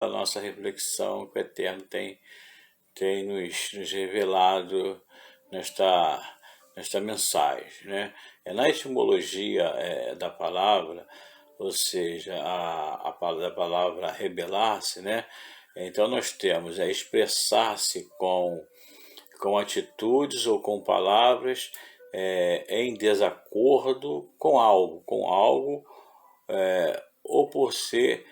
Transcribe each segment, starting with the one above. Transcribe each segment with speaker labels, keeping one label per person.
Speaker 1: a nossa reflexão que o Eterno tem nos revelado nesta mensagem, né? Na etimologia da palavra, ou seja, da palavra rebelar-se, né? Então nós temos expressar-se com atitudes ou com palavras em desacordo com algo, ou por ser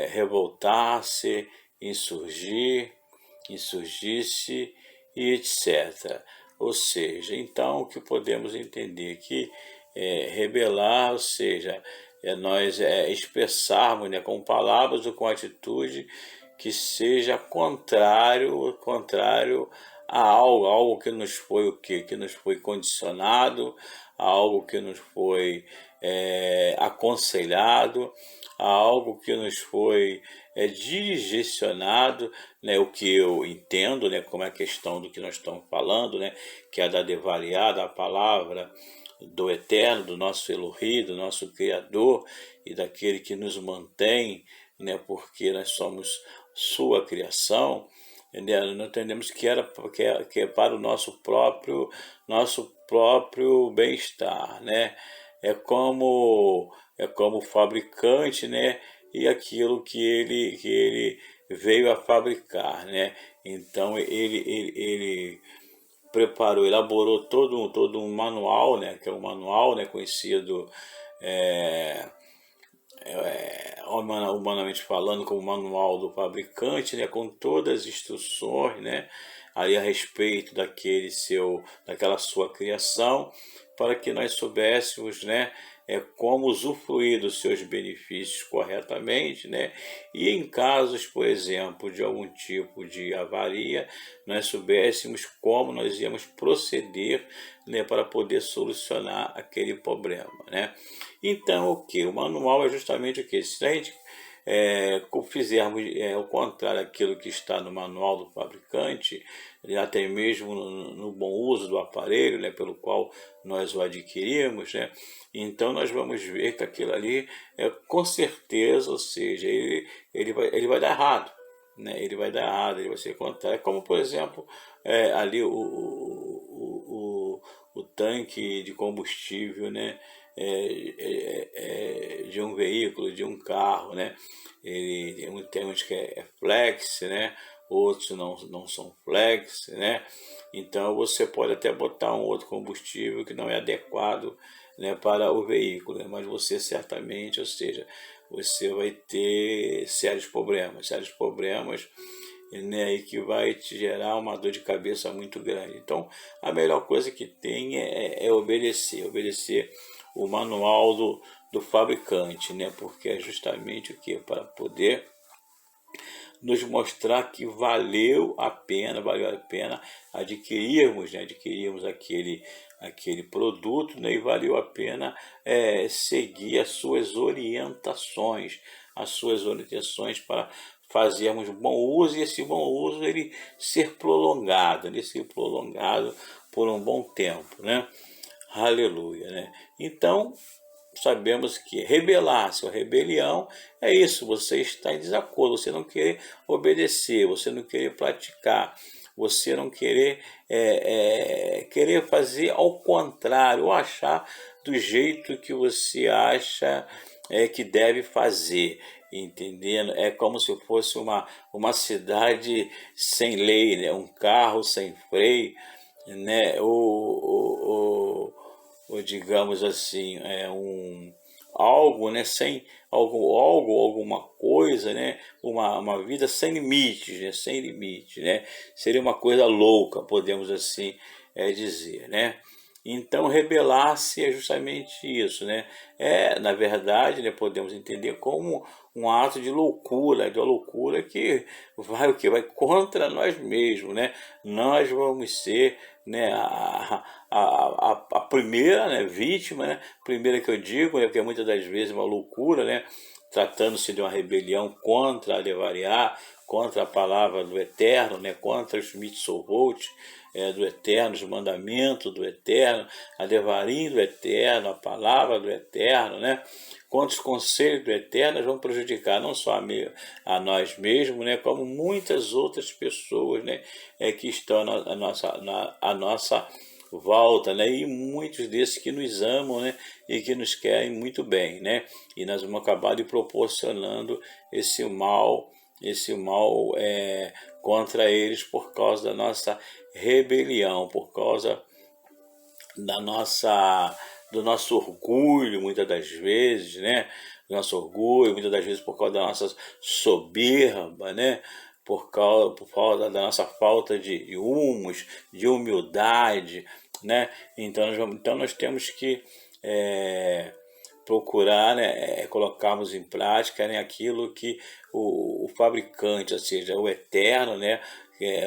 Speaker 1: revoltar-se, insurgir-se e etc. Ou seja, então o que podemos entender aqui rebelar, ou seja, nós expressarmos, né, com palavras ou com atitude que seja contrário a algo que nos foi o quê? Que nos foi condicionado, a algo que nos foi aconselhado, a algo que nos foi direcionado, né? O que eu entendo, né, como é a questão do que nós estamos falando, né, que é da devariar, da palavra do Eterno, do nosso Elohim, do nosso Criador e daquele que nos mantém, né, porque nós somos sua criação. Nós entendemos que é para o nosso próprio bem-estar, né? É como o fabricante, né? E aquilo que ele veio a fabricar, né? Então ele preparou, elaborou todo um manual, né? Que é um manual, né? Conhecido humanamente falando, como manual do fabricante, né, com todas as instruções, né, aí a respeito daquela sua criação, para que nós soubéssemos, né, como usufruir dos seus benefícios corretamente, né, e em casos, por exemplo, de algum tipo de avaria, nós soubéssemos como nós íamos proceder, né, para poder solucionar aquele problema, né. Então, o que? O manual é justamente o que? Se a gente fizermos ao contrário daquilo que está no manual do fabricante, até mesmo no bom uso do aparelho, né, pelo qual nós o adquirimos, né, então nós vamos ver que aquilo ali, com certeza, ou seja, ele vai dar errado. Né, ele vai dar errado, ele vai ser contrário. Como, por exemplo, ali o tanque de combustível, né, de um veículo, de um carro, né? Tem uns que é flex, né? Outros não são flex, né? Então você pode até botar um outro combustível que não é adequado, né, para o veículo, né? Mas você certamente, ou seja, você vai ter sérios problemas, né, e que vai te gerar uma dor de cabeça muito grande. Então, a melhor coisa que tem é obedecer o manual do fabricante, né, porque é justamente o que? Para poder nos mostrar que valeu a pena adquirirmos, né, aquele produto, né, e valeu a pena seguir as suas orientações para fazermos bom uso, e esse bom uso ele ser prolongado por um bom tempo, né? Aleluia, né? Então, sabemos que rebelar-se ou rebelião é isso, você está em desacordo, você não querer obedecer, você não querer praticar, você não querer fazer ao contrário, ou achar do jeito que você acha que deve fazer, entendendo? É como se fosse uma cidade sem lei, né? Um carro sem freio, né? Ou digamos assim, algo, né, sem alguma coisa, né, uma vida sem limites, né, né, seria uma coisa louca, podemos assim dizer, né. Então, rebelar-se é justamente isso, né? Na verdade, né, podemos entender como um ato de uma loucura que vai o que vai contra nós mesmos, né? Nós vamos ser, né, a primeira, né, vítima, né? Primeira que eu digo, né, porque muitas das vezes é uma loucura, né? tratando-se de uma rebelião contra a Levariá, contra a palavra do Eterno, né, contra os mitzvot do Eterno, os mandamentos do Eterno, a Devarim do Eterno, a palavra do Eterno, né, contra os conselhos do Eterno, vão prejudicar não só a nós mesmos, né, como muitas outras pessoas, né, que estão à nossa volta, né, e muitos desses que nos amam, né, e que nos querem muito bem, né, e nós vamos acabar lhe proporcionando esse mal contra eles por causa da nossa rebelião, por causa do nosso orgulho, muitas das vezes, né? Do nosso orgulho, muitas das vezes por causa da nossa soberba, né? Por causa da nossa falta de humus, de humildade, né? Então nós temos que procurar, né, colocarmos em prática, né, aquilo que o fabricante, ou seja, o Eterno, né,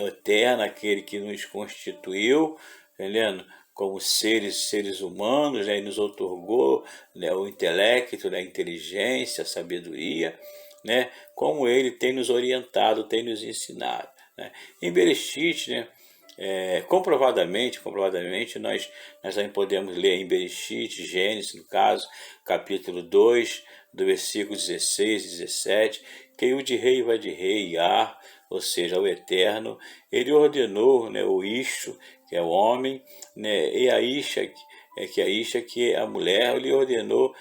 Speaker 1: o Eterno, aquele que nos constituiu, entendendo? Como seres humanos, né, e nos outorgou, né, o intelecto, né, a inteligência, a sabedoria, né, como ele tem nos orientado, tem nos ensinado, né. Em Bereshit, né, comprovadamente nós também podemos ler em Bereshit, Gênesis, no caso, capítulo 2, do versículo 16 e 17, que o de rei vai de rei, Yah, ou seja, o Eterno, ele ordenou, né, o Isho, que é o homem, né, e a Isha, que é a mulher, ele ordenou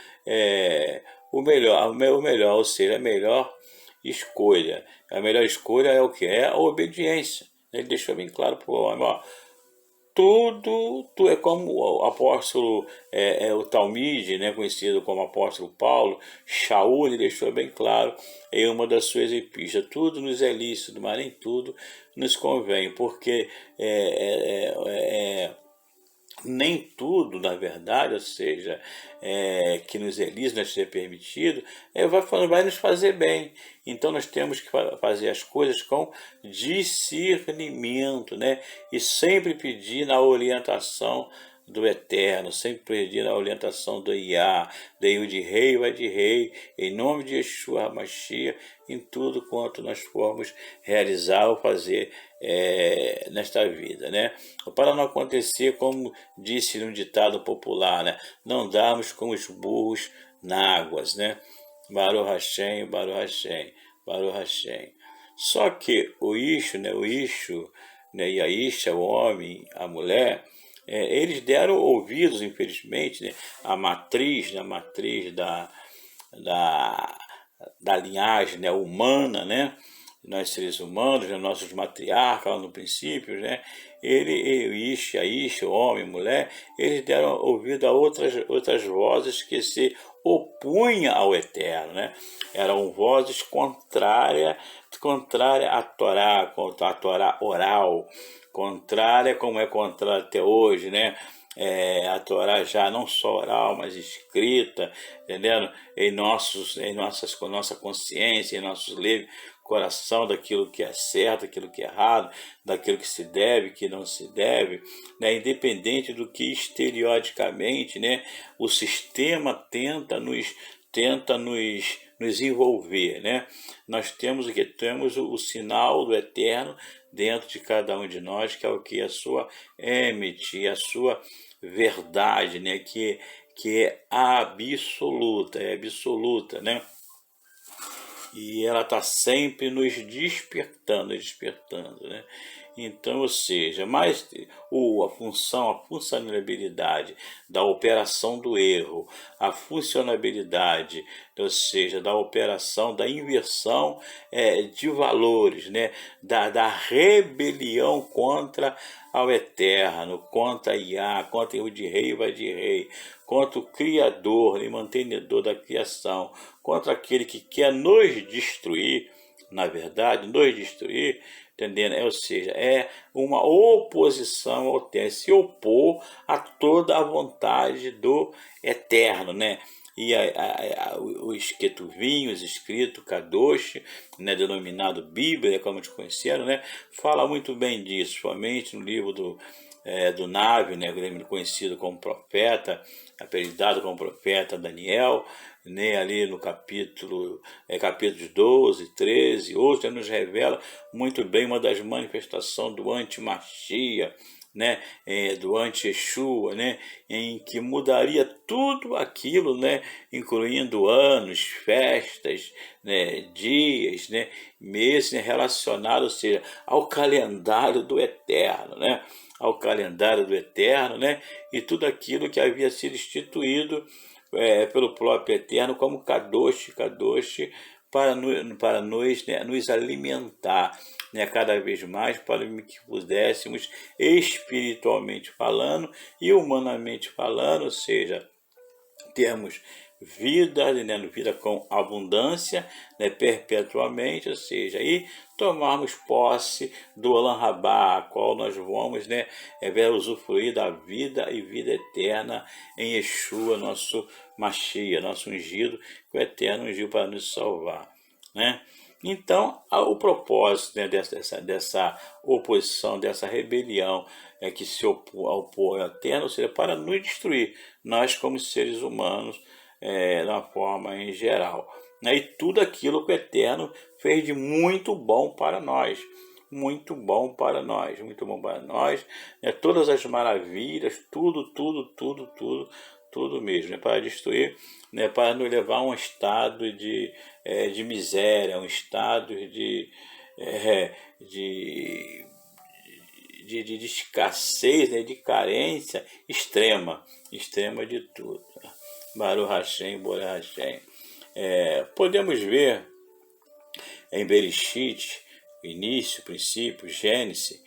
Speaker 1: o melhor, ou seja, a melhor escolha. A melhor escolha é o que? É a obediência. Ele deixou bem claro para o homem, ó, tudo é como o apóstolo, o Talmide, né, conhecido como apóstolo Paulo, Shaul, ele deixou bem claro em uma das suas epístolas, tudo nos é lícito, mas nem tudo nos convém, porque nem tudo, na verdade, ou seja, que nos é lícito, nos é permitido, vai nos fazer bem. Então nós temos que fazer as coisas com discernimento, né? E sempre pedir na orientação do Eterno, sempre pedir a orientação do Iá, daí o de rei vai de rei, em nome de Yeshua HaMashiach, em tudo quanto nós formos realizar ou fazer nesta vida, né? Para não acontecer como disse no ditado popular, né? Não darmos com os burros náguas, né? Baruch Hashem, Baruch Hashem, Baruch Hashem. Só que o Isho, né, e a Isha, o homem, a mulher, eles deram ouvidos, infelizmente, né, à matriz, da linhagem, né, humana, né, nós seres humanos, né, nossos matriarcas lá no princípio, né, a Isha, o homem, a mulher, eles deram ouvido a outras vozes que se opunham ao Eterno, né? Eram vozes contrárias à Torá, contra a Torá oral, contrária como é contrária até hoje, né? A Torá já não só oral, mas escrita, entendendo? Com nossa consciência, em nossos livros, coração, daquilo que é certo, daquilo que é errado, daquilo que se deve, que não se deve, né? Independente do que exterioricamente, né, o sistema tenta nos envolver, né? Nós temos o que? Temos o sinal do Eterno dentro de cada um de nós, que é o que? A sua emet, a sua verdade, né? Que é absoluta, né? E ela está sempre nos despertando, né? Então, ou seja, mais a funcionalidade da operação do erro, a funcionalidade, ou seja, da operação da inversão de valores, né? da rebelião contra ao Eterno, contra Iá, contra o de rei vai de rei, contra o Criador e mantenedor da criação, contra aquele que quer nos destruir, na verdade, nos destruir, entendendo? Ou seja, é uma oposição ao Eterno, se opor a toda a vontade do Eterno, né? E os Ketuvinhos, escrito Kadosh, né, denominado Bíblia, como te conheceram, né, fala muito bem disso, somente no livro do Nábio, né, conhecido como profeta, apelidado como profeta Daniel, né, ali no capítulos 12, 13, hoje nos revela muito bem uma das manifestações do anti-Machia, né, do anti-Yeshua, né, em que mudaria tudo aquilo, né, incluindo anos, festas, né, dias, né, meses, né, relacionados, ou seja, ao calendário do Eterno, né, ao calendário do Eterno, né, e tudo aquilo que havia sido instituído pelo próprio Eterno como Kadosh, Kadosh, para nós, né, nos alimentar, né, cada vez mais, para que pudéssemos, espiritualmente falando e humanamente falando, ou seja, termos vida, né, vida com abundância, né, perpetuamente, ou seja, e tomarmos posse do Olam Rabá, a qual nós vamos, né, usufruir da vida e vida eterna em Yeshua, nosso Mashiach, nosso ungido, que o Eterno ungiu para nos salvar, né? Então, o propósito, né, dessa oposição, dessa rebelião que se opõe ao Eterno, ou seja, para nos destruir, nós como seres humanos, na forma em geral, né? E tudo aquilo que o Eterno fez de muito bom para nós, muito bom para nós, muito bom para nós, né? Todas as maravilhas, tudo mesmo, né? Para destruir, né? Para nos levar a um estado de miséria, um estado de escassez, né? De carência extrema de tudo. Baruch Hashem, Boré Hashem. Podemos ver em Bereshit, início, princípio, Gênesis,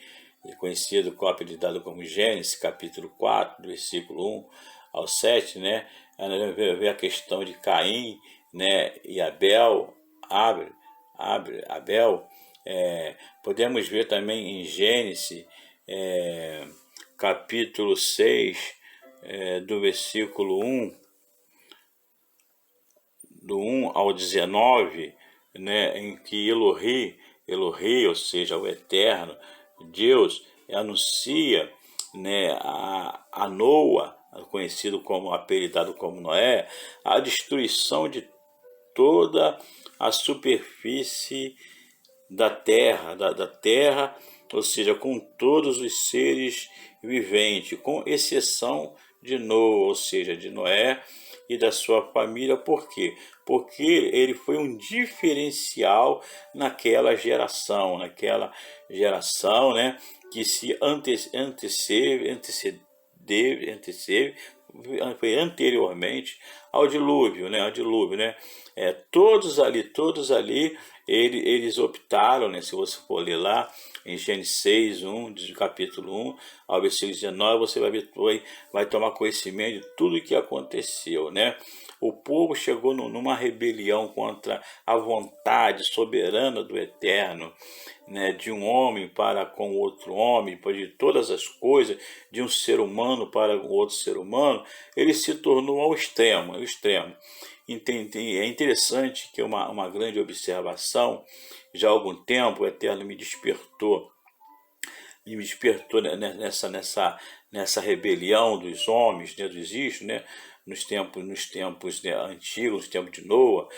Speaker 1: conhecido, apelidado como Gênesis, capítulo 4, versículo 1 ao 7, né? Ver a questão de Caim, né, e Abel. Podemos ver também em Gênesis, capítulo 6, do versículo 1, do 1 ao 19, né, em que Elohi, ou seja, o Eterno, Deus, anuncia, né, a Noa, conhecido como, apelidado como Noé, a destruição de toda a superfície da terra, da terra, ou seja, com todos os seres viventes, com exceção de Noa, ou seja, de Noé e da sua família. Por quê? Porque ele foi um diferencial naquela geração, né, que se foi anteriormente ao dilúvio, né? Todos ali, eles optaram, né? Se você for ler lá em Gênesis 6, 1, do capítulo 1 ao versículo 19, você vai tomar conhecimento de tudo o que aconteceu, né? O povo chegou numa rebelião contra a vontade soberana do Eterno, né, de um homem para com outro homem, de todas as coisas, de um ser humano para um outro ser humano. Ele se tornou ao extremo. É interessante que uma grande observação, já há algum tempo o Eterno me despertou nessa rebelião dos homens, né, dos ismos, né, nos tempos, né, antigos, nos tempos de Noa,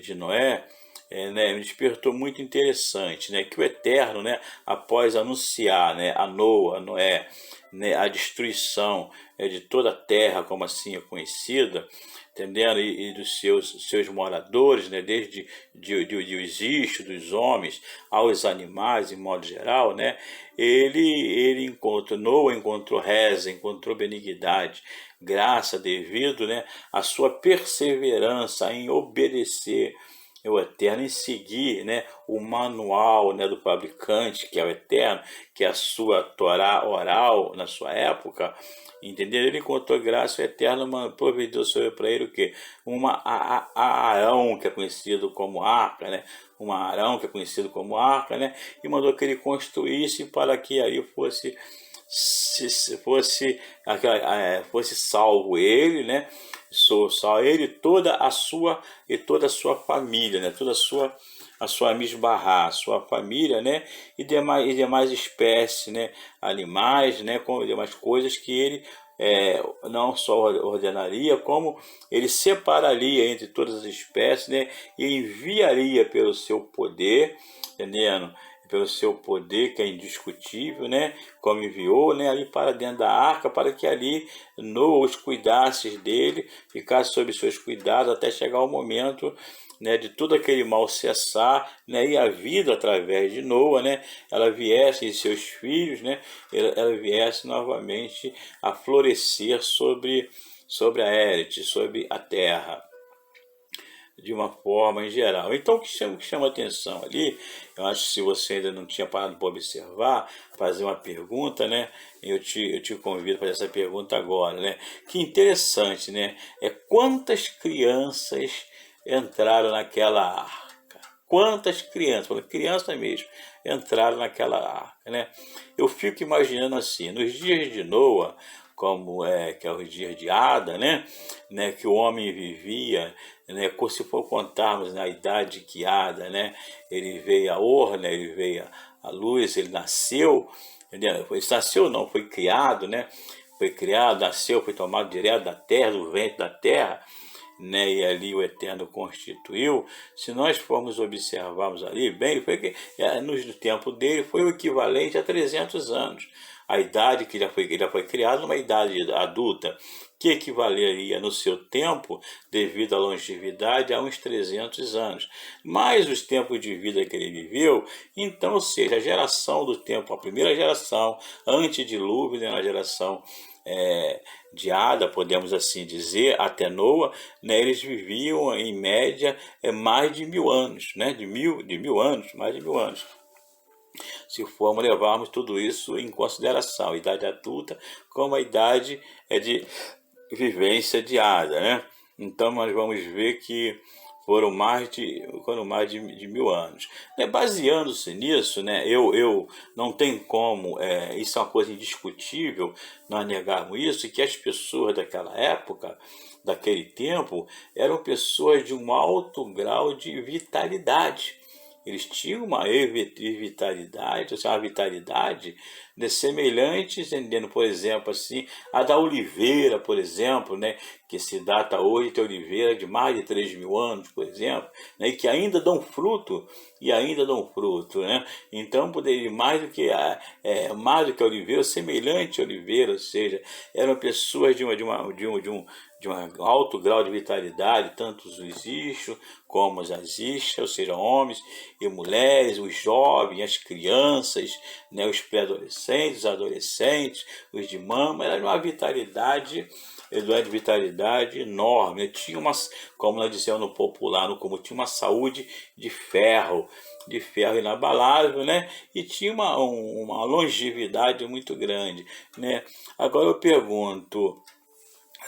Speaker 1: de Noé, né, me despertou muito interessante, né, que o Eterno, né, após anunciar, né, a Noé, né, a destruição de toda a terra, como assim é conhecida, entendendo? E dos seus moradores, né, desde os istos, dos homens aos animais, em modo geral, né, Noa encontrou reza, encontrou benignidade, graça devido, né, à sua perseverança em obedecer o Eterno, em seguir, né, o manual, né, do fabricante, que é o Eterno, que é a sua Torá oral na sua época, entendeu? Ele encontrou graça, o Eterno provideu para ele o quê? Arão, que é conhecido como arca, né? Arão, que é conhecido como arca, né? E mandou que ele construísse para que aí fosse salvo ele, né? Salvo ele e toda a sua família, né? Toda a sua misbarra, a sua família, né? E demais espécies, né? Animais, né? Com demais coisas que ele não só ordenaria, como ele separaria entre todas as espécies, né, e enviaria pelo seu poder, entendendo? Pelo seu poder que é indiscutível, né, como enviou, né, ali para dentro da arca, para que ali Noa os cuidasse dele, ficasse sob seus cuidados até chegar o momento, né, de todo aquele mal cessar, né, e a vida através de Noa, né, ela viesse e seus filhos, né, ela viesse novamente a florescer sobre a Érite, sobre a terra, de uma forma em geral. Então, o que chama atenção ali, eu acho que se você ainda não tinha parado para observar, fazer uma pergunta, né? Eu te convido para fazer essa pergunta agora, né? Que interessante, né? Quantas crianças entraram naquela arca? Quantas crianças, crianças mesmo, entraram naquela arca, né? Eu fico imaginando assim, nos dias de Noa, que é os dias de Ada, né, que o homem vivia, né, se for contarmos na idade que Ada, né, ele veio a Or, né, ele veio a luz, ele nasceu, entendeu? Ele nasceu não, foi criado, né, foi criado, nasceu, foi tomado direto da terra, do ventre da terra, né, e ali o Eterno constituiu. Se nós formos observarmos ali bem, foi que no tempo dele foi o equivalente a 300 anos. A idade que já foi criado, uma idade adulta, que equivaleria no seu tempo, devido à longevidade, a uns 300 anos. Mais os tempos de vida que ele viveu, então, ou seja, a geração do tempo, a primeira geração, antes de dilúvio, né, a geração de Ada, podemos assim dizer, até Noa, né, eles viviam em média mais de 1000 anos, né, de mil anos, mais de 1000 anos. Se formos levarmos tudo isso em consideração, a idade adulta como a idade de vivência de Ada, né? Então nós vamos ver que foram mais de 1000 anos. Baseando-se nisso, né, eu não tem como, isso é uma coisa indiscutível, nós negarmos isso, que as pessoas daquela época, daquele tempo, eram pessoas de um alto grau de vitalidade. Eles tinham uma vitalidade, ou seja, uma vitalidade, né, semelhante, entendendo, por exemplo, assim, a da oliveira, por exemplo, né, que se data hoje de oliveira de mais de 3.000 anos, por exemplo, né, e que ainda dão fruto, né? Então poderia mais do que a oliveira, semelhante a oliveira, ou seja, eram pessoas de um alto grau de vitalidade, tanto os istos como as istas, ou seja, homens e mulheres, os jovens, as crianças, né, os pré-adolescentes, os adolescentes, os de mama, era uma vitalidade enorme, né? Tinha como nós dizemos no popular, no comum, tinha uma saúde de ferro inabalável, né? E tinha uma longevidade muito grande, né? Agora eu pergunto,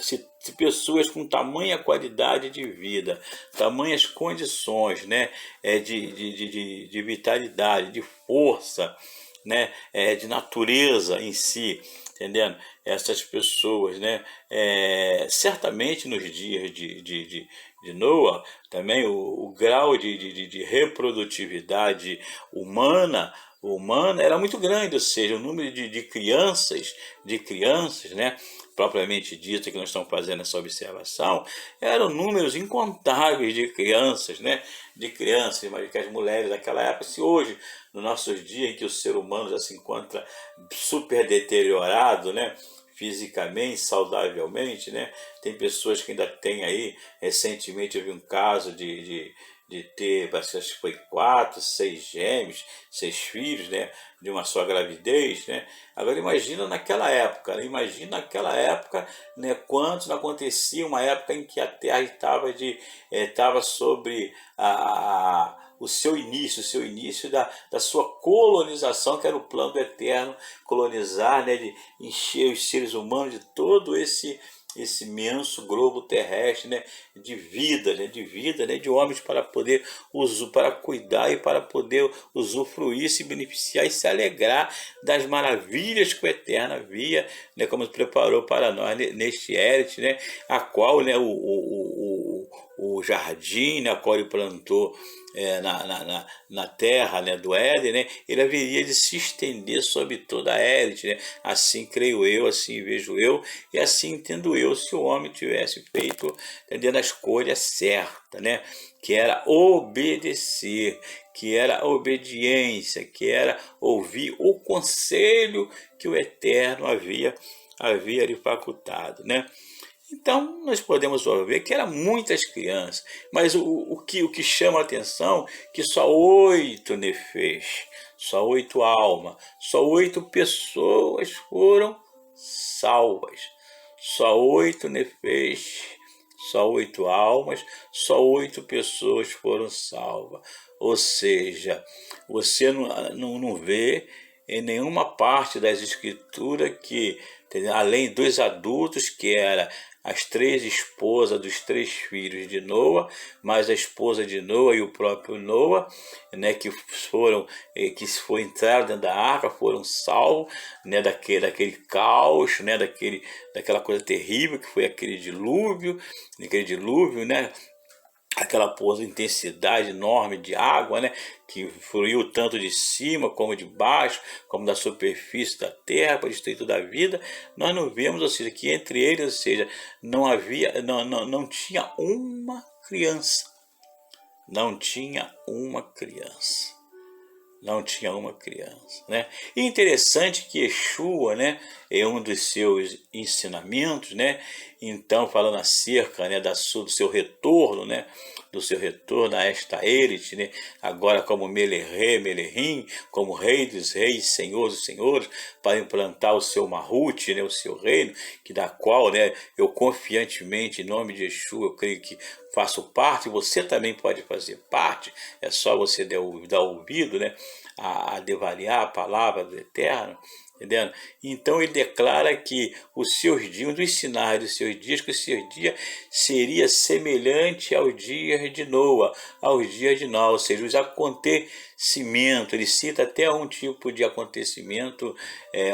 Speaker 1: se pessoas com tamanha qualidade de vida, tamanhas condições, né, de vitalidade, de força, né, de natureza em si, entendendo? Essas pessoas, né, certamente nos dias de Noa, também o grau de reprodutividade humana era muito grande, ou seja, o número de crianças, né, propriamente dita, que nós estamos fazendo essa observação, eram números incontáveis de crianças, né? Mas que as mulheres daquela época, se hoje, nos nossos dias, em que o ser humano já se encontra super deteriorado, né, fisicamente, saudavelmente, né? Tem pessoas que ainda têm aí, recentemente eu vi um caso de ter, acho que foi 4, 6 gêmeos, 6 filhos, né, de uma só gravidez, né? Agora imagina naquela época, né, quantos não acontecia, uma época em que a Terra estava sobre o seu início da sua colonização, que era o plano do Eterno, colonizar, né, de encher os seres humanos de todo esse imenso globo terrestre, né, de vida, né, de homens para poder para cuidar e para poder usufruir, se beneficiar e se alegrar das maravilhas que o Eterno havia, né, como preparou para nós neste Érite, né, a qual, né, o jardim, né, a qual ele plantou na terra, né, do Éden, né, ele haveria de se estender sobre toda a élite, né? Assim creio eu, assim vejo eu, e assim entendo eu, se o homem tivesse feito, entendendo, a escolha certa, né, que era obedecer, que era obediência, que era ouvir o conselho que o Eterno havia lhe facultado, né? Então, nós podemos ver que eram muitas crianças, mas o que chama a atenção é que só 8 nefês, só 8 almas, só 8 pessoas foram salvas. Só 8 nefês, só 8 almas, só 8 pessoas foram salvas. Ou seja, você não vê em nenhuma parte das escrituras que, além dos adultos, que era as 3 esposas dos 3 filhos de Noa, mais a esposa de Noa e o próprio Noa, né, que entraram dentro da arca, foram salvos, né, daquele caos, né, daquela coisa terrível que foi aquele dilúvio, né, aquela intensidade enorme de água, né, que fluiu tanto de cima como de baixo, como da superfície da terra para destruir toda a vida. Nós não vemos, ou seja, que entre eles, ou seja, não tinha uma criança, não tinha uma criança. Não tinha uma criança, né? E interessante que Yeshua, né, em um dos seus ensinamentos, né, então falando acerca, né, do seu retorno, né, do seu retorno a esta élite, né, agora como Melehim, como Rei dos Reis, Senhor dos Senhores, para implantar o seu Mahut, né, o seu reino, que da qual, né, eu confiantemente, em nome de Yeshua, eu creio que faço parte, você também pode fazer parte, é só você dar ouvido, né, a devaliar a palavra do Eterno, entendendo? Então ele declara que os seus dias, um dos sinais dos seus dias, que o seu dia seria semelhante aos dias de Noa, aos dias de Noé, ou seja, os acontecimentos, ele cita até um tipo de acontecimento,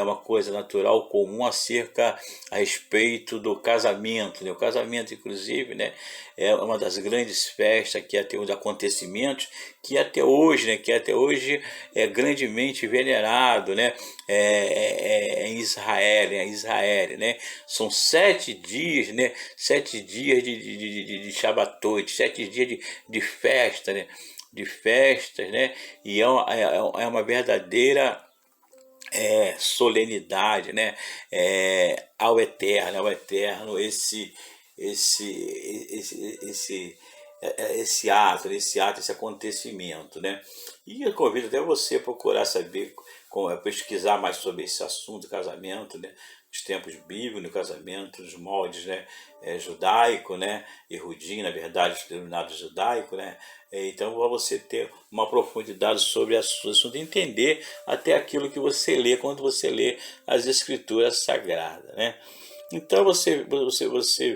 Speaker 1: uma coisa natural, comum, a respeito do casamento, né? O casamento, inclusive, né, é uma das grandes festas que até os acontecimentos que até hoje, né, é grandemente venerado, né, em Israel, né? São 7 dias, né? 7 dias de Shabbatot, 7 dias de festa, né? De festas, né? E é uma verdadeira solenidade, né? Ao Eterno, esse ato, esse acontecimento, né? E eu convido até você a procurar saber, pesquisar mais sobre esse assunto, casamento, né? Os tempos bíblicos, no casamento, os moldes, né? Judaico, né? Erudim, na verdade, denominado judaico, né? Então, para você ter uma profundidade sobre esse assunto, entender até aquilo que você lê quando você lê as escrituras sagradas, né? Então, você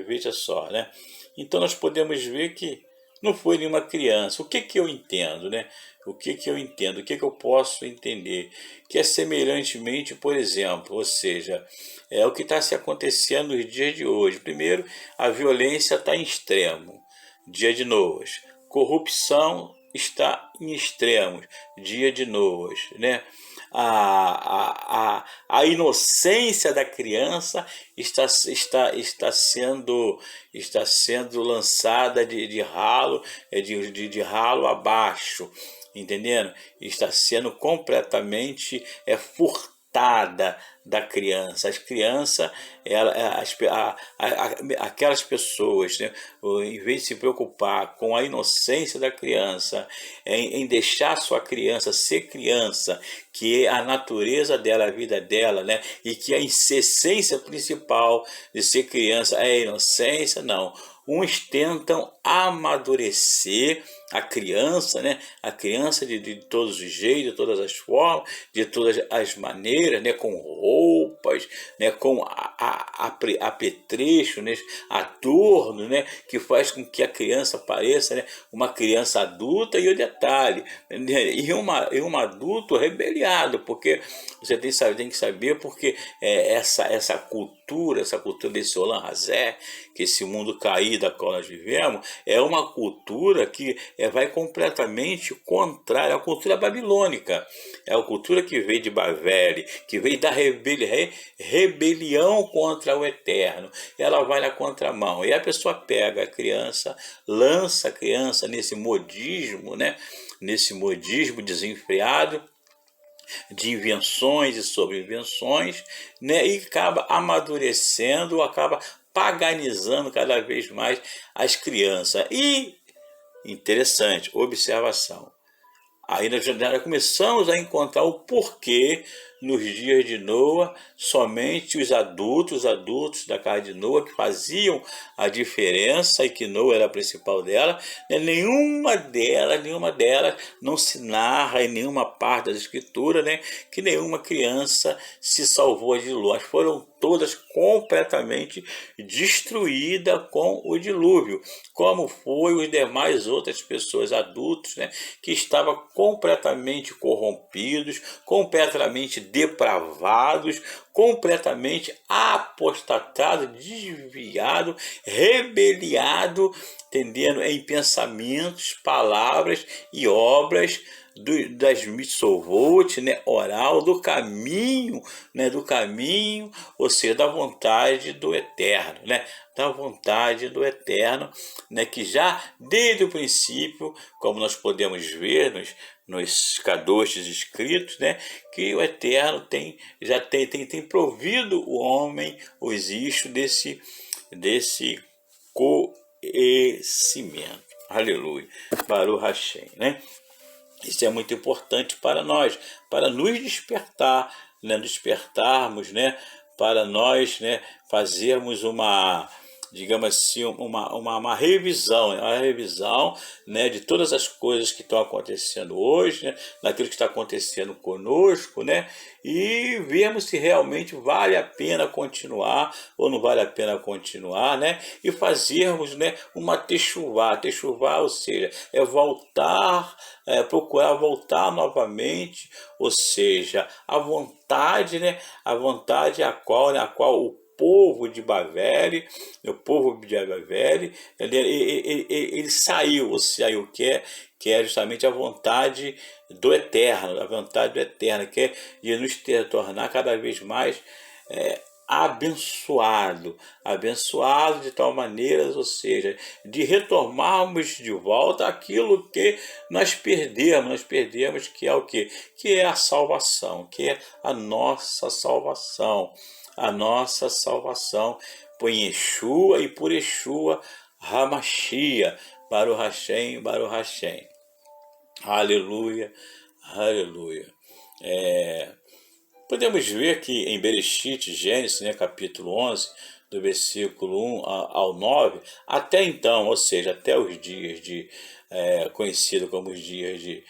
Speaker 1: veja só, né? Então, nós podemos ver que não foi nenhuma criança. O que eu entendo, né? O que eu entendo? O que eu posso entender? Que é semelhantemente, por exemplo, ou seja, é o que está se acontecendo nos dias de hoje. Primeiro, a violência está em extremo, dia de Noas. Corrupção está em extremos, dia de Noas, né? A inocência da criança está sendo lançada de ralo abaixo, entendendo? Está sendo completamente furtada da criança. As crianças, aquelas pessoas, né, em vez de se preocupar com a inocência da criança, em deixar sua criança ser criança, que é a natureza dela, a vida dela, né, e que a essência principal de ser criança é a inocência, não. Uns tentam amadurecer a criança, né? A criança de todos os jeitos, de todas as formas, de todas as maneiras, né? Com roupa, roupas, né, com apetrecho, né, adorno, né, que faz com que a criança pareça, né, uma criança adulta. E o detalhe, né, e um adulto rebeliado, porque você tem que saber porque essa cultura desse Olam Hazé, que esse mundo caído da qual nós vivemos, é uma cultura que vai completamente contrária à cultura babilônica. É a cultura que veio de Babel, que veio da rebelião contra o Eterno. Ela vai na contramão. E a pessoa pega a criança, lança a criança nesse modismo, né? Nesse modismo desenfreado de invenções e sobreinvenções, né? E acaba amadurecendo, acaba paganizando cada vez mais as crianças. E, interessante, observação, aí nós já começamos a encontrar o porquê nos dias de Noa somente os adultos da casa de Noa que faziam a diferença e que Noa era a principal dela, né? Nenhuma delas não se narra em nenhuma parte da escritura, né, que nenhuma criança se salvou de Noa. Foram todas completamente destruídas com o dilúvio, como foi os demais outras pessoas adultos, né, que estavam completamente corrompidos, completamente depravados, completamente apostatados, desviados, rebeliados, entendendo, em pensamentos, palavras e obras das mitzvot, né, oral, do caminho, né, ou seja, da vontade do Eterno, né, da vontade do Eterno, né, que já desde o princípio, como nós podemos ver nos kadoshis escritos, né, que o Eterno tem provido o homem os istos desse conhecimento. Aleluia. Baruch Hashem, né? Isso é muito importante para nós, para nos despertar, né? Despertarmos, né? Para nós, né, fazermos digamos assim, uma revisão, né, de todas as coisas que estão acontecendo hoje, né, daquilo que está acontecendo conosco, né, e vermos se realmente vale a pena continuar ou não vale a pena continuar, né, e fazermos, né, uma techuvá, ou seja, voltar, procurar voltar novamente, ou seja, a vontade, né, a vontade a qual o povo de Babel, ele saiu, que é justamente a vontade do Eterno, que é de nos tornar cada vez mais abençoado de tal maneira, ou seja, de retomarmos de volta aquilo que nós perdemos, que é o quê? Que é a salvação, que é a nossa salvação, por Yeshua e por Yeshua Hamashia, Baruch Hashem, aleluia, aleluia. Podemos ver que em Bereshit, Gênesis, né, capítulo 11, do versículo 1 ao 9, até então, ou seja, até os dias conhecido como os dias de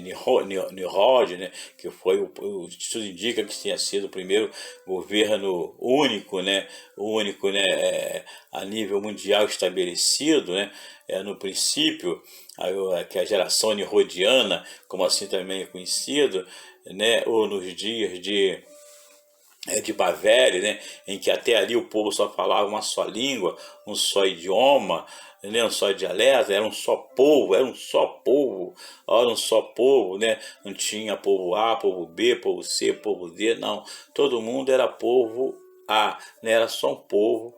Speaker 1: Nimrod, né, que foi tudo indica que tinha sido o primeiro governo único, né, a nível mundial estabelecido, né, no princípio, que a geração nimrodiana, como assim também é conhecido, né, ou nos dias de Babel, né, em que até ali o povo só falava uma só língua, um só idioma, né, um só dialeto, era um só povo, né, não tinha povo A, povo B, povo C, povo D, não, todo mundo era povo A, né, era só um povo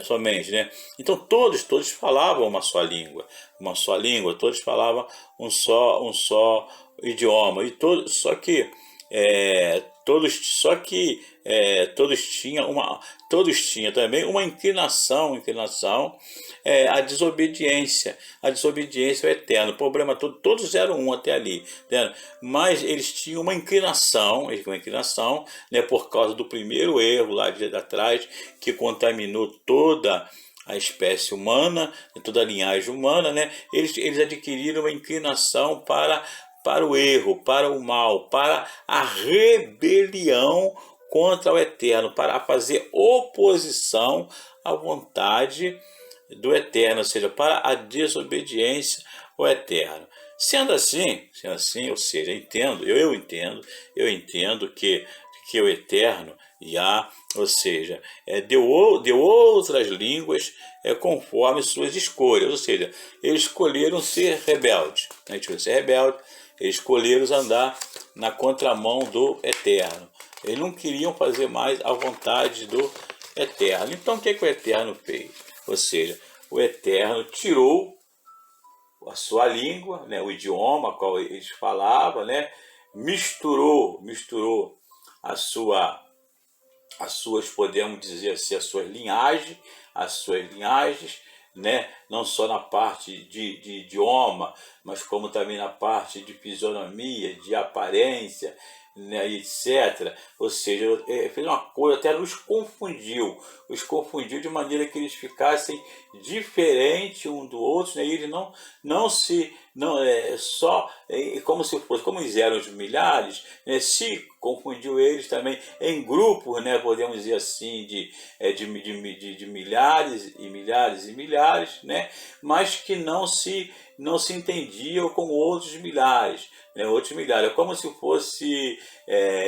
Speaker 1: somente, né? Então todos falavam uma só língua, todos falavam um só idioma, e só que todos tinham também uma inclinação à desobediência ao Eterno. O problema todo, todos eram um até ali, entendeu? Mas eles tinham uma inclinação, né, por causa do primeiro erro lá de atrás, que contaminou toda a espécie humana, toda a linhagem humana, né? Eles adquiriram uma inclinação para para o erro, para o mal, para a rebelião contra o Eterno, para fazer oposição à vontade do Eterno, ou seja, para a desobediência ao Eterno. Sendo assim, ou seja, eu entendo que o Eterno, Yah, ou seja, deu outras línguas conforme suas escolhas, ou seja, eles escolheram ser rebeldes, né? Eles escolheram andar na contramão do Eterno, eles não queriam fazer mais a vontade do Eterno. Então o que o Eterno fez? Ou seja, o Eterno tirou a sua língua, né, o idioma qual eles falavam, né, misturou as suas, podemos dizer assim, as suas linhagens, né, não só na parte de idioma, mas como também na parte de fisionomia, de aparência, né, etc. Ou seja, fez uma coisa, até os confundiu de maneira que eles ficassem diferentes um do outro, né, e eles como se fosse, como eles eram os milhares, né, se confundiu eles também em grupos, né, podemos dizer assim, de milhares e milhares e milhares, né, mas que não se entendiam com outros milhares, né, é como se fosse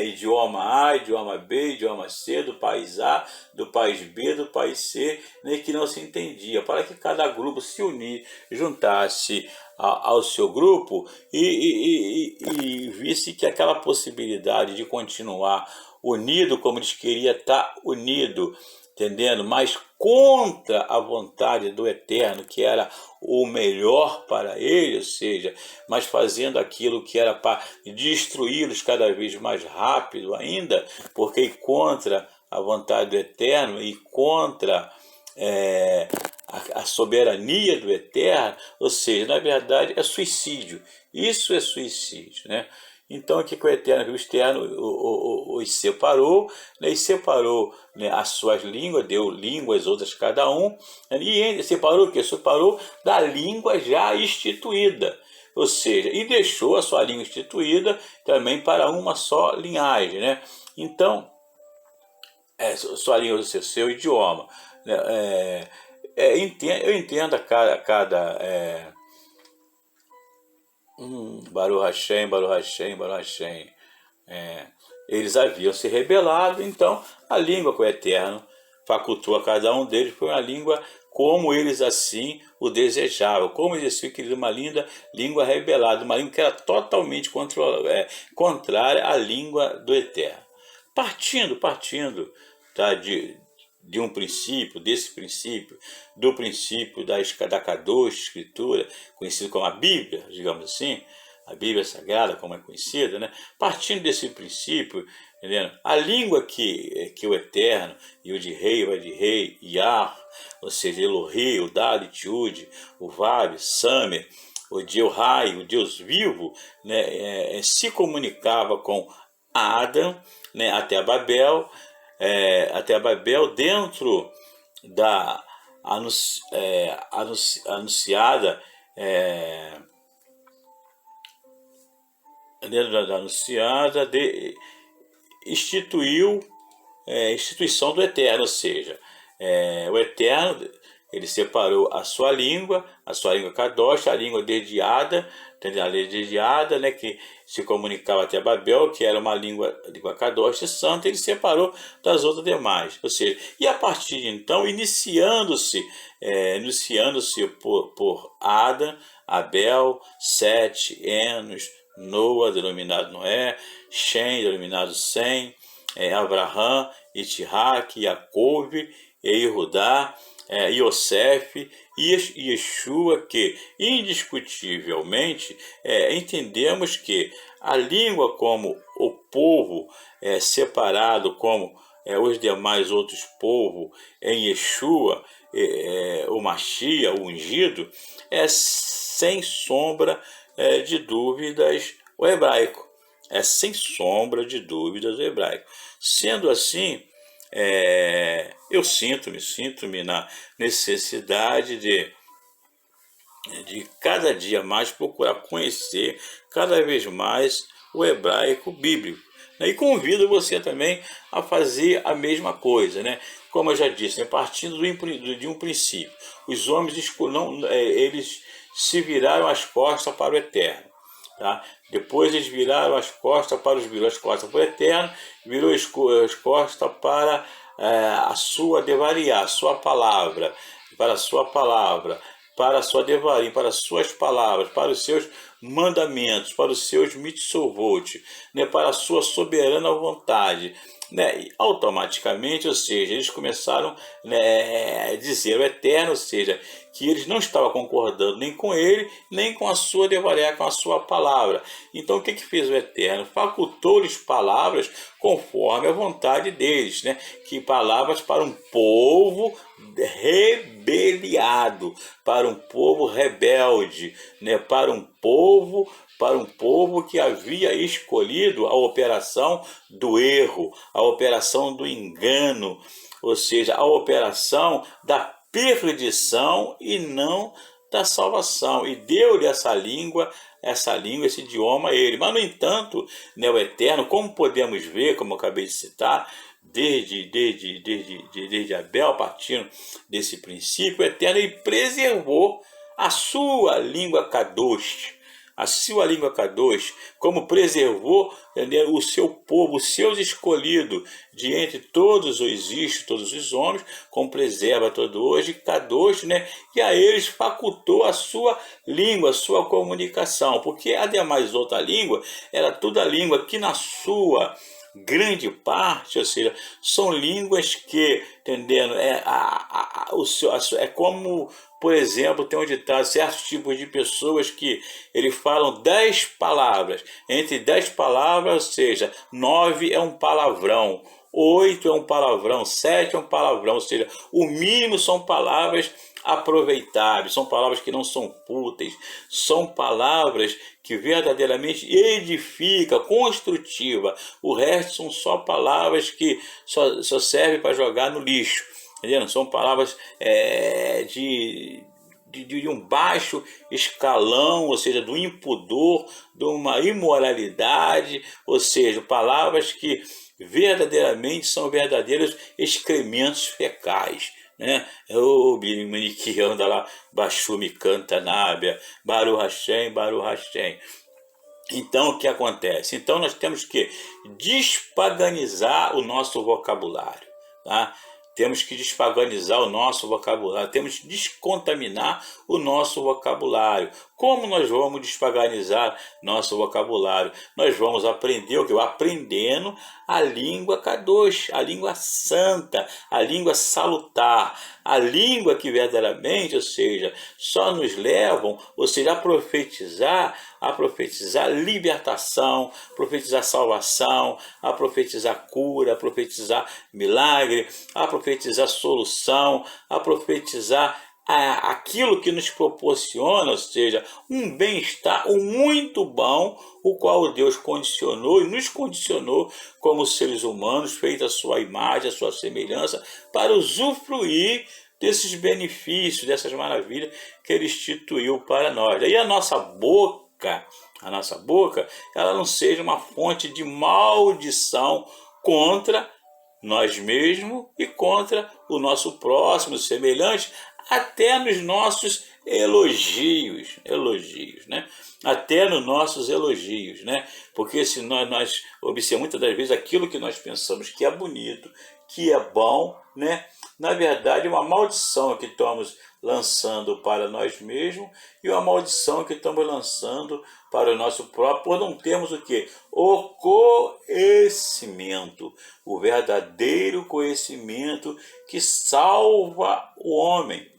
Speaker 1: idioma A, idioma B, idioma C, do país A, do país B, do país C, né, que não se entendia, para que cada grupo se juntasse ao seu grupo e visse que aquela possibilidade de continuar unido, como eles queriam estar unido, entendendo? Mas contra a vontade do Eterno, que era o melhor para ele, ou seja, mas fazendo aquilo que era para destruí-los cada vez mais rápido ainda, porque contra a vontade do Eterno e contra a soberania do Eterno, ou seja, na verdade é suicídio. Isso é suicídio, né? Então o que o Eterno os separou, né, e separou, né, as suas línguas, deu línguas outras cada um, e separou o que? Separou da língua já instituída, ou seja, e deixou a sua língua instituída também para uma só linhagem, né? Então, sua língua, o seu idioma, né? Eu entendo Baruch Hashem, Baruch Hashem, Baruch Hashem. Eles haviam se rebelado, então a língua que o Eterno facultou a cada um deles foi uma língua como eles assim o desejavam, como eles assim queriam, uma linda língua rebelada, uma língua que era totalmente contrária à língua do Eterno. Partindo tá, de um princípio, do princípio da Kadosh, escritura, conhecido como a Bíblia, digamos assim, a Bíblia Sagrada, como é conhecida, né? Partindo desse princípio, entendendo? A língua que o Eterno, e o de rei, Yah, ou seja, Elohim, o Dalit, Yud, o Vav, Samer, o Rai, o Deus vivo, né? Se comunicava com Adam, né? até Babel, dentro da anunciada, instituição do Eterno, ou seja, o Eterno, ele separou a sua língua Kadosh, a língua dediada, né, que se comunicava até Babel, que era uma língua Kadosh santa, ele separou das outras demais, ou seja, e a partir de então, iniciando-se por Adam, Abel, Sete, Enos, Noa, denominado Noé, Shem, denominado Sem, Abraham, Itihak, Yaakov, Yehudá, Yosef e Yeshua, que indiscutivelmente entendemos que a língua como o povo separado como os demais outros povos em Yeshua, o Mashiach, o ungido, sem sombra de dúvidas o hebraico. Sem sombra de dúvidas o hebraico. Sendo assim, eu sinto-me na necessidade de cada dia mais procurar conhecer cada vez mais o hebraico bíblico. E convido você também a fazer a mesma coisa, né? Como eu já disse, né? Partindo de um princípio, os homens eles se viraram as costas para o eterno. Tá? Depois eles viraram as costas para virou as costas para o eterno, virou as costas para a sua devariá, a sua palavra, para a sua palavra, para a sua devarim, para as suas palavras, para os seus mandamentos, para os seus mitzvot, né, para a sua soberana vontade. Né, e automaticamente, ou seja, eles começaram, né, a dizer o eterno, ou seja, que eles não estavam concordando nem com ele, nem com a sua devaré, com a sua palavra. Então o que fez o eterno? Facultou-lhes palavras conforme a vontade deles, né? Que palavras para um povo rebeliado, para um povo rebelde, né? Para um povo que havia escolhido a operação do erro, a operação do engano, ou seja, a operação da perdição e não da salvação. E deu-lhe essa língua, esse idioma a ele. Mas, no entanto, né, o Eterno, como podemos ver, como eu acabei de citar, desde Abel, partindo desse princípio, o Eterno ele preservou a sua língua Kadosh, a sua língua Kadosh, como preservou, entendeu, o seu povo, os seus escolhidos, de entre todos os istos, todos os homens, como preserva todo hoje Kadosh, né? E a eles facultou a sua língua, a sua comunicação, porque a demais outra língua era toda a língua que na sua grande parte, ou seja, são línguas que, entendendo, é como, por exemplo, tem um ditado, certos tipos de pessoas que eles falam 10 palavras, entre 10 palavras, ou seja, 9 é um palavrão, 8 é um palavrão, 7 é um palavrão, ou seja, o mínimo são palavras aproveitáveis, são palavras que não são fúteis, são palavras que verdadeiramente edifica, construtiva. O resto são só palavras que só servem para jogar no lixo, entendeu? São palavras de um baixo escalão, ou seja, do impudor, de uma imoralidade, ou seja, palavras que verdadeiramente são verdadeiros excrementos fecais, né? O Bilimaniki anda lá, Bashumi canta Nábia, Baruch Hashem, Baruch Hashem. Então o que acontece? Então nós temos que despaganizar o nosso vocabulário, tá? Temos que despaganizar o nosso vocabulário, temos que descontaminar o nosso vocabulário. Como nós vamos despaganizar nosso vocabulário? Nós vamos aprender o que? Aprendendo a língua Kadosh, a língua santa, a língua salutar, a língua que verdadeiramente, ou seja, só nos levam, ou seja, a profetizar libertação, profetizar salvação, a profetizar cura, a profetizar milagre, a profetizar solução, a profetizar aquilo que nos proporciona, ou seja, um bem-estar, um muito bom, o qual Deus condicionou e nos condicionou como seres humanos, feita a sua imagem, a sua semelhança, para usufruir desses benefícios, dessas maravilhas que Ele instituiu para nós. E a nossa boca, ela não seja uma fonte de maldição contra nós mesmos e contra o nosso próximo, semelhante, até nos nossos elogios, né? Até nos nossos elogios, né? Porque se nós observamos muitas das vezes aquilo que nós pensamos que é bonito, que é bom, né? Na verdade, é uma maldição que estamos lançando para nós mesmos e uma maldição que estamos lançando para o nosso próprio, por não termos o quê? O conhecimento, o verdadeiro conhecimento que salva o homem.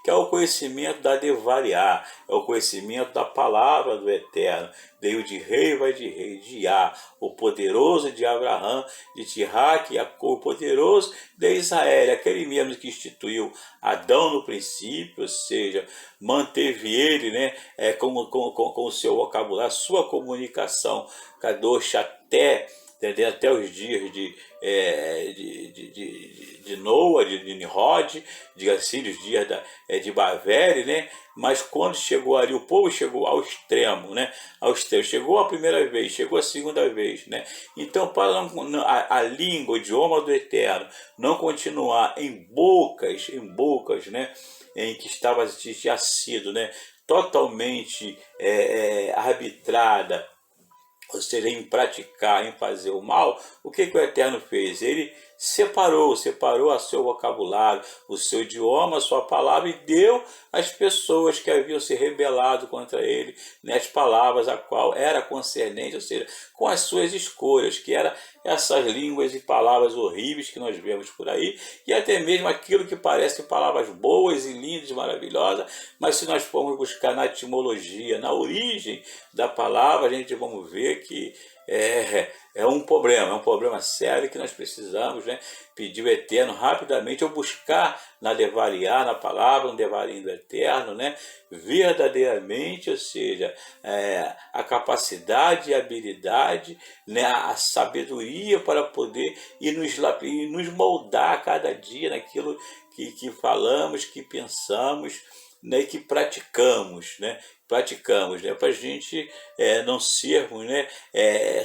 Speaker 1: Que é o conhecimento da Devariá, é o conhecimento da palavra do Eterno. Veio de rei, vai de rei, de Iá, o poderoso de Abraão, de Tiraque, o poderoso de Israel, aquele mesmo que instituiu Adão no princípio, ou seja, manteve ele, né, com o seu vocabulário, sua comunicação, Kadosh, até até os dias de Noa, de Nimrod, diga assim, os dias de Babel, né? Mas quando chegou ali, o povo chegou ao extremo, né? Ao extremo. Chegou a primeira vez, chegou a segunda vez, né? Então, para a língua, o idioma do Eterno não continuar em bocas, né? Em que tinha sido, né? Totalmente arbitrada, ou seja, em praticar, em fazer o mal, o que o Eterno fez? Ele separou a seu vocabulário, o seu idioma, a sua palavra, e deu às pessoas que haviam se rebelado contra ele, né, as palavras a qual era concernente, ou seja, com as suas escolhas, que eram essas línguas e palavras horríveis que nós vemos por aí, e até mesmo aquilo que parece palavras boas e lindas e maravilhosas, mas se nós formos buscar na etimologia, na origem da palavra, a gente vamos ver que é um problema sério que nós precisamos, né, pedir o Eterno rapidamente, ou buscar na devaria, na palavra, no devarim do Eterno, né, verdadeiramente, ou seja, a capacidade e a habilidade, né, a sabedoria para poder ir nos moldar a cada dia naquilo que falamos, que pensamos, né, e que praticamos, né, para a gente não sermos, né,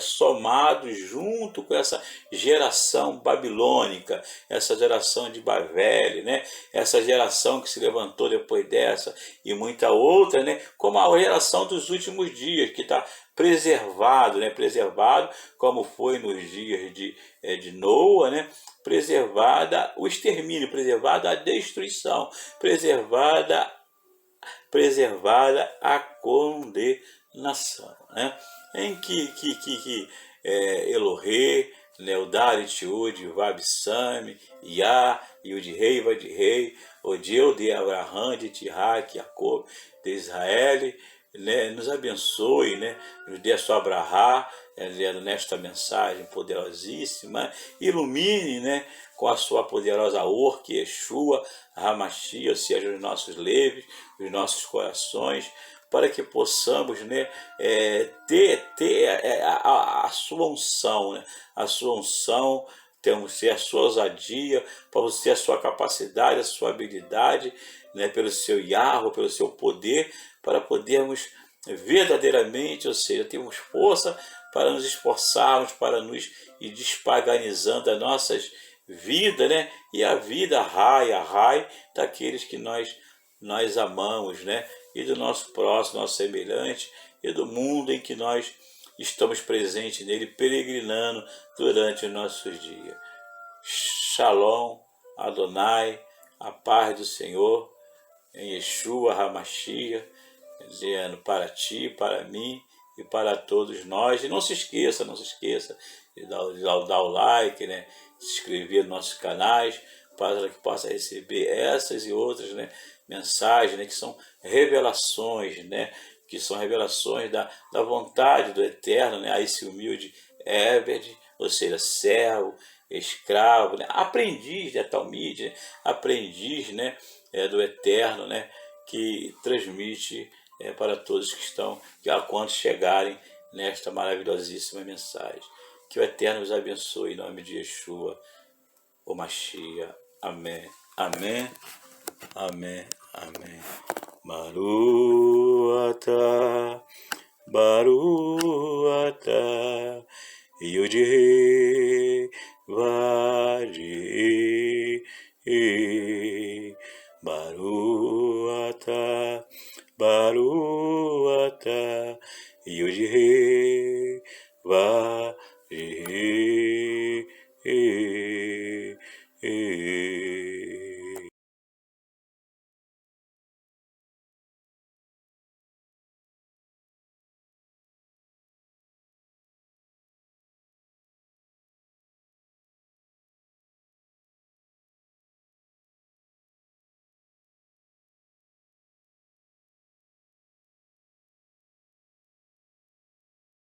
Speaker 1: somados junto com essa geração babilônica, essa geração de Babel, né, essa geração que se levantou depois dessa e muita outra, né, como a geração dos últimos dias, que está preservado, né, preservado como foi nos dias de Noa, né, preservada o extermínio, preservada a destruição, preservada a condenação, né? Em que Elohê, né, o Darit, Ud, Vab Sami, Yah, Yud Rei, Vad Rei, Odiel de Abraham, de Tirá, Jacob, de Israel, né, nos abençoe, né, nos dê a sua abrahá, nesta mensagem poderosíssima, ilumine, né, com a sua poderosa Or, Yeshua, Hamashia, ou seja, os nossos leves, os nossos corações, para que possamos, né, ter a sua unção, né, a sua unção, temos ter a sua ousadia, para você ter a sua capacidade, a sua habilidade, né, pelo seu Yahweh, pelo seu poder, para podermos verdadeiramente, ou seja, termos força para nos esforçarmos, para nos ir despaganizando as nossas vidas, né, e a vida Rai daqueles que nós amamos, né, e do nosso próximo, nosso semelhante, e do mundo em que nós estamos presentes nele, peregrinando durante os nossos dias. Shalom, Adonai, a paz do Senhor, em Yeshua HaMashiach, dizendo para ti, para mim e para todos nós. E não se esqueça de dar o like, né, se inscrever nos nossos canais, para que possa receber essas e outras, né, mensagens, né, que são revelações, né, que são revelações da vontade do Eterno, né, a esse humilde Eved, ou seja, servo, escravo, né, aprendiz da Talmide, né, aprendiz, né, do Eterno, né, que transmite para todos que estão, que a quantos chegarem nesta maravilhosíssima mensagem. Que o Eterno os abençoe em nome de Yeshua, o Mashiach. Amém. Amém. Amém. Amém. Baruch atah, Baruch atah, Yod-Heh, Vad-Heh, Baruch atah, Baruch atah, Yod-Heh, Vad